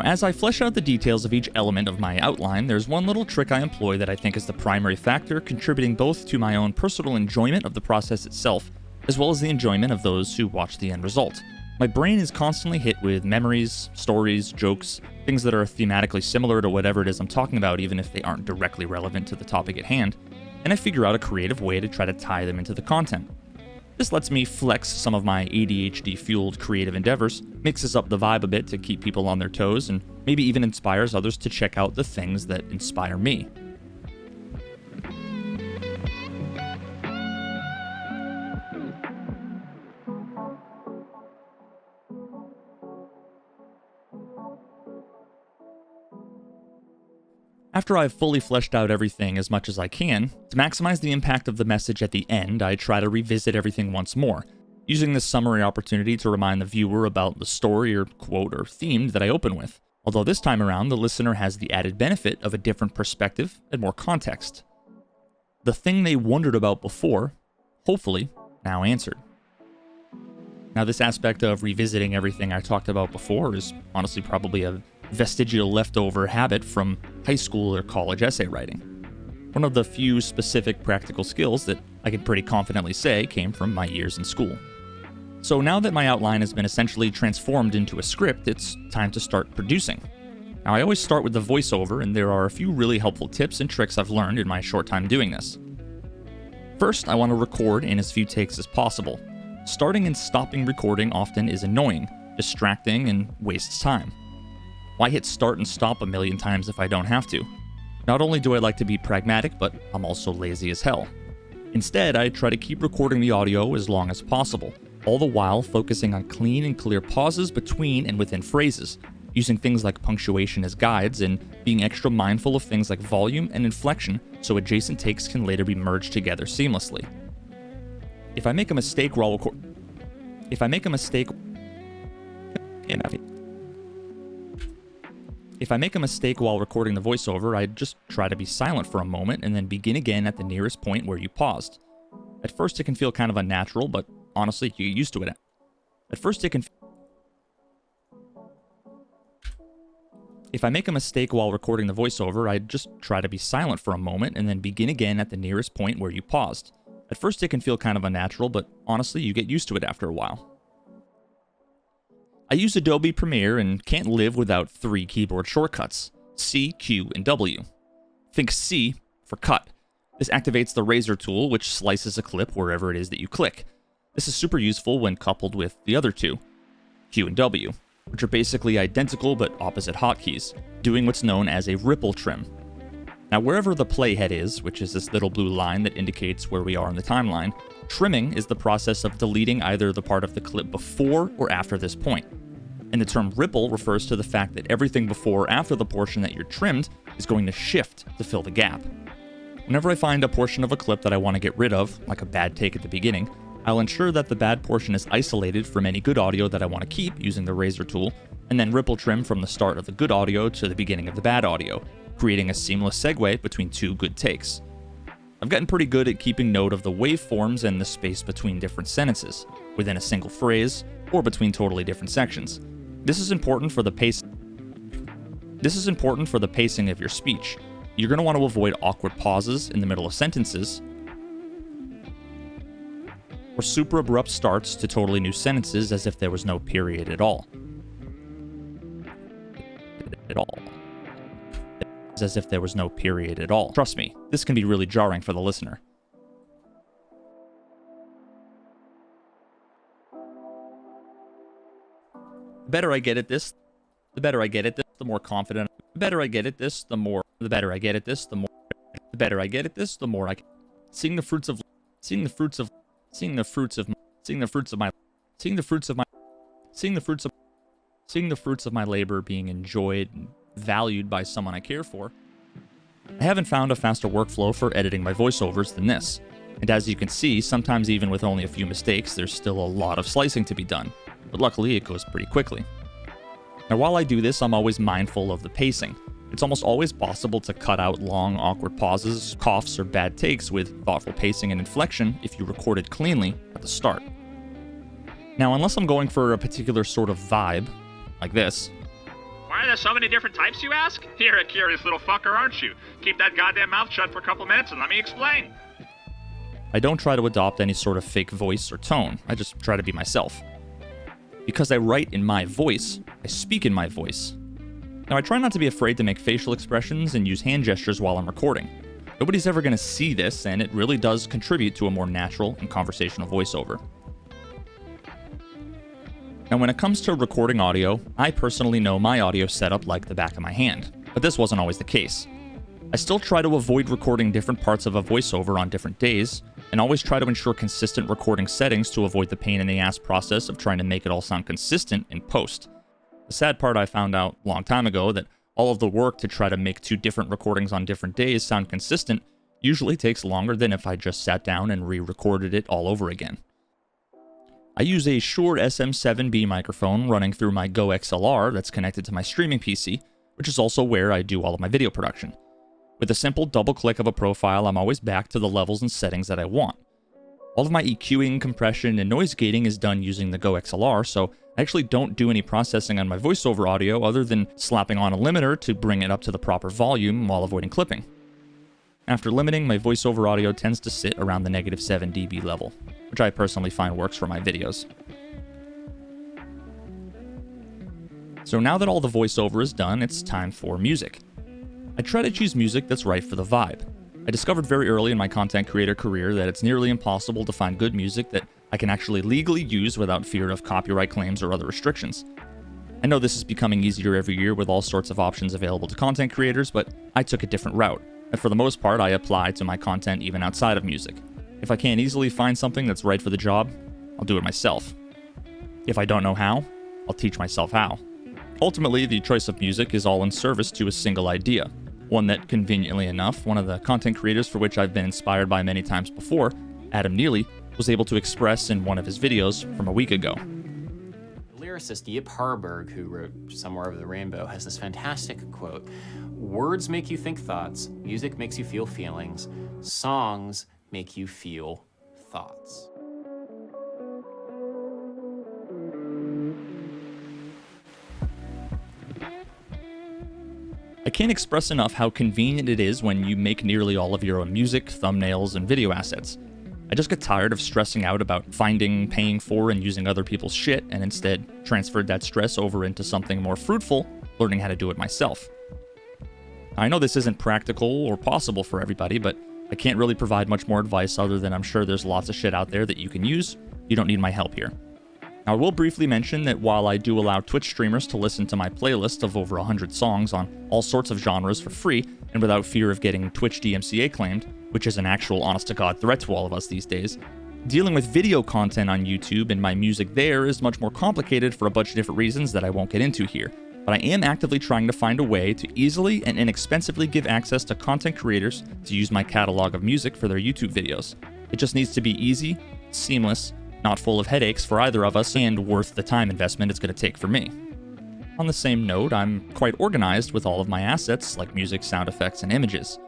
Now, as I flesh out the details of each element of my outline, there's one little trick I employ that I think is the primary factor contributing both to my own personal enjoyment of the process itself, as well as the enjoyment of those who watch the end result. My brain is constantly hit with memories, stories, jokes, things that are thematically similar to whatever it is I'm talking about, even if they aren't directly relevant to the topic at hand, and I figure out a creative way to try to tie them into the content. This lets me flex some of my ADHD-fueled creative endeavors, mixes up the vibe a bit to keep people on their toes, and maybe even inspires others to check out the things that inspire me. After I've fully fleshed out everything as much as I can, to maximize the impact of the message at the end, I try to revisit everything once more, using this summary opportunity to remind the viewer about the story or quote or theme that I open with, although this time around the listener has the added benefit of a different perspective and more context. The thing they wondered about before, hopefully, now answered. Now, this aspect of revisiting everything I talked about before is honestly probably a vestigial leftover habit from high school or college essay writing. One of the few specific practical skills that I can pretty confidently say came from my years in school. So now that my outline has been essentially transformed into a script, it's time to start producing. Now, I always start with the voiceover, and there are a few really helpful tips and tricks I've learned in my short time doing this. First, I want to record in as few takes as possible. Starting and stopping recording often is annoying, distracting, and wastes time. Why hit start and stop a million times if I don't have to? Not only do I like to be pragmatic, but I'm also lazy as hell. Instead, I try to keep recording the audio as long as possible, all the while focusing on clean and clear pauses between and within phrases, using things like punctuation as guides, and being extra mindful of things like volume and inflection so adjacent takes can later be merged together seamlessly. If I make a mistake while If I make a mistake while recording the voiceover, I just try to be silent for a moment and then begin again at the nearest point where you paused. At first it can feel kind of unnatural, but honestly, you get used to it. If I make a mistake while recording the voiceover, I just try to be silent for a moment and then begin again at the nearest point where you paused. At first it can feel kind of unnatural, but honestly, you get used to it after a while. I use Adobe Premiere and can't live without 3 keyboard shortcuts: C, Q, and W. Think C for cut. This activates the razor tool, which slices a clip wherever it is that you click. This is super useful when coupled with the other two, Q and W, which are basically identical but opposite hotkeys, doing what's known as a ripple trim. Now, wherever the playhead is, which is this little blue line that indicates where we are in the timeline, trimming is the process of deleting either the part of the clip before or after this point. And the term ripple refers to the fact that everything before or after the portion that you're trimmed is going to shift to fill the gap. Whenever I find a portion of a clip that I want to get rid of, like a bad take at the beginning, I'll ensure that the bad portion is isolated from any good audio that I want to keep using the razor tool, and then ripple trim from the start of the good audio to the beginning of the bad audio, creating a seamless segue between 2 good takes. I've gotten pretty good at keeping note of the waveforms and the space between different sentences, within a single phrase, or between totally different sections. This is important for the pacing of your speech. You're going to want to avoid awkward pauses in the middle of sentences, or super abrupt starts to totally new sentences as if there was no period at all. As if there was no period at all. Trust me, this can be really jarring for the listener. The better I get at this, the more confident. The better I get at this, the more I seeing the fruits of my labor being enjoyed and valued by someone I care for. I haven't found a faster workflow for editing my voiceovers than this. And as you can see, sometimes even with only a few mistakes, there's still a lot of slicing to be done. But luckily, it goes pretty quickly. Now, while I do this, I'm always mindful of the pacing. It's almost always possible to cut out long, awkward pauses, coughs, or bad takes with thoughtful pacing and inflection if you recorded cleanly at the start. Now, unless I'm going for a particular sort of vibe, like this, Wow, Why are there so many different types, you ask? You're a curious little fucker, aren't you? Keep that goddamn mouth shut for a couple minutes and let me explain. I don't try to adopt any sort of fake voice or tone. I just try to be myself. Because I write in my voice, I speak in my voice. Now, I try not to be afraid to make facial expressions and use hand gestures while I'm recording. Nobody's ever going to see this, and it really does contribute to a more natural and conversational voiceover. Now, when it comes to recording audio, I personally know my audio setup like the back of my hand, but this wasn't always the case. I still try to avoid recording different parts of a voiceover on different days, and always try to ensure consistent recording settings to avoid the pain in the ass process of trying to make it all sound consistent in post. The sad part, I found out a long time ago, that all of the work to try to make 2 different recordings on different days sound consistent usually takes longer than if I just sat down and re-recorded it all over again. I use a Shure SM7B microphone running through my Go XLR that's connected to my streaming PC, which is also where I do all of my video production. With a simple double click of a profile, I'm always back to the levels and settings that I want. All of my EQing, compression, and noise gating is done using the Go XLR, so I actually don't do any processing on my voiceover audio other than slapping on a limiter to bring it up to the proper volume while avoiding clipping. After limiting, my voiceover audio tends to sit around the -7 dB level, which I personally find works for my videos. So now that all the voiceover is done, it's time for music. I try to choose music that's right for the vibe. I discovered very early in my content creator career that it's nearly impossible to find good music that I can actually legally use without fear of copyright claims or other restrictions. I know this is becoming easier every year with all sorts of options available to content creators, but I took a different route, and for the most part I apply to my content even outside of music. If I can't easily find something that's right for the job, I'll do it myself. If I don't know how, I'll teach myself how. Ultimately, the choice of music is all in service to a single idea, one that, conveniently enough, one of the content creators for which I've been inspired by many times before, Adam Neely, was able to express in one of his videos from a week ago. The lyricist Yip Harburg, who wrote Somewhere Over the Rainbow, has this fantastic quote: "Words make you think thoughts, music makes you feel feelings, songs make you feel thoughts." I can't express enough how convenient it is when you make nearly all of your own music, thumbnails, and video assets. I just get tired of stressing out about finding, paying for, and using other people's shit, and instead transferred that stress over into something more fruitful, learning how to do it myself. I know this isn't practical or possible for everybody, but I can't really provide much more advice other than I'm sure there's lots of shit out there that you can use. You don't need my help here. Now, I will briefly mention that while I do allow Twitch streamers to listen to my playlist of over 100 songs on all sorts of genres for free and without fear of getting Twitch DMCA claimed, which is an actual honest-to-God threat to all of us these days, dealing with video content on YouTube and my music there is much more complicated for a bunch of different reasons that I won't get into here. But I am actively trying to find a way to easily and inexpensively give access to content creators to use my catalog of music for their YouTube videos. It just needs to be easy, seamless, not full of headaches for either of us, and worth the time investment it's going to take for me. On the same note, I'm quite organized with all of my assets, like music, sound effects, and images.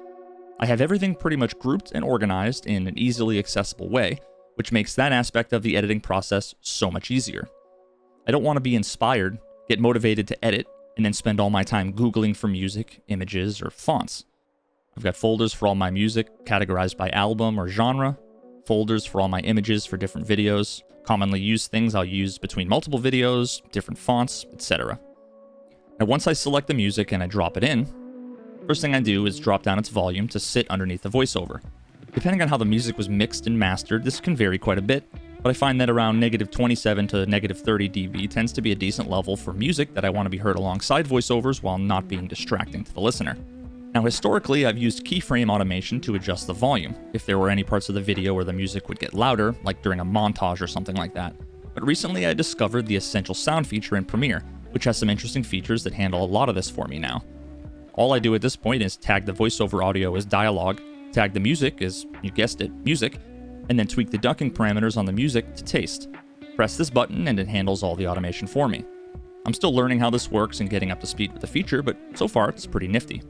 I have everything pretty much grouped and organized in an easily accessible way, which makes that aspect of the editing process so much easier. I don't want to be inspired, get motivated to edit, and then spend all my time Googling for music, images, or fonts. I've got folders for all my music, categorized by album or genre, folders for all my images for different videos, commonly used things I'll use between multiple videos, different fonts, etc. Now, once I select the music and I drop it in, first thing I do is drop down its volume to sit underneath the voiceover. Depending on how the music was mixed and mastered, this can vary quite a bit, but I find that around -27 to -30 dB tends to be a decent level for music that I want to be heard alongside voiceovers while not being distracting to the listener. Now, historically, I've used keyframe automation to adjust the volume, if there were any parts of the video where the music would get louder, like during a montage or something like that. But recently I discovered the Essential Sound feature in Premiere, which has some interesting features that handle a lot of this for me now. All I do at this point is tag the voiceover audio as dialogue, tag the music as, you guessed it, music, and then tweak the ducking parameters on the music to taste. Press this button and it handles all the automation for me. I'm still learning how this works and getting up to speed with the feature, but so far it's pretty nifty.